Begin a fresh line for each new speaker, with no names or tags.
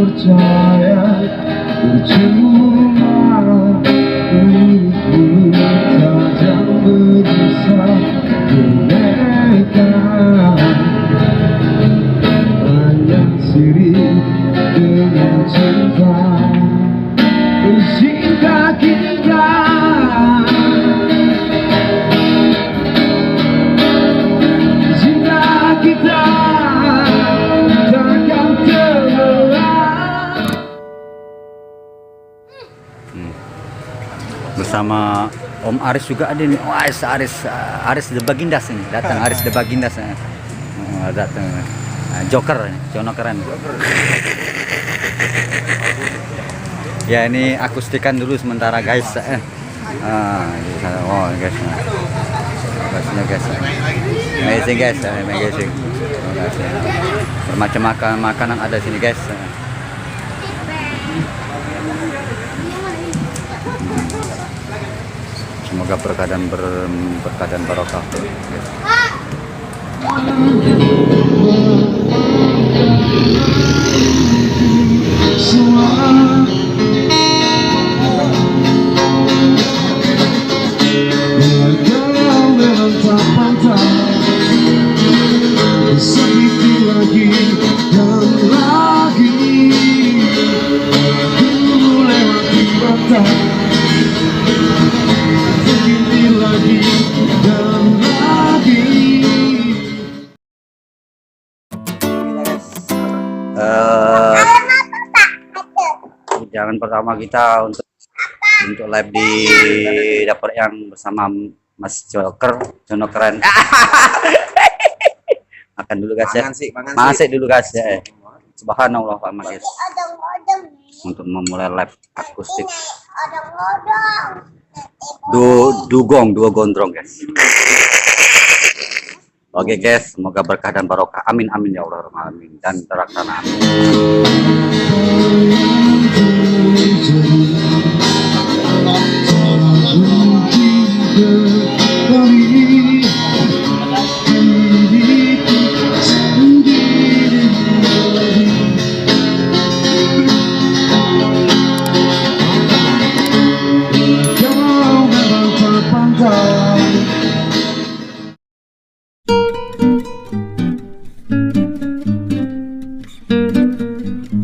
percaya percuma ini tajam berusaha mereka hanya sirih dengan cinta kita cinta kita takkan terbelah.
Bersama Om Aris juga ada nih. Oh, Aris The Bagindas ini datang. Aris The Bagindas datang. Joker keren. Ya ini akustikan dulu sementara guys. Oh guys, amazing guys, amazing. Bermacam makanan ada sini guys. Semoga berkah dan barokah. Jangan pertama kita untuk live di dapur yang bersama Mas Joker, Jono keren. Makan dulu guys ya. Masih dulu guys ya. Subhanallah Pak guys. Untuk memulai live akustik. Dua gondrong guys. Oke guys, semoga berkah dan barokah. Amin amin ya Allah amin dan terlaksana.
Jadi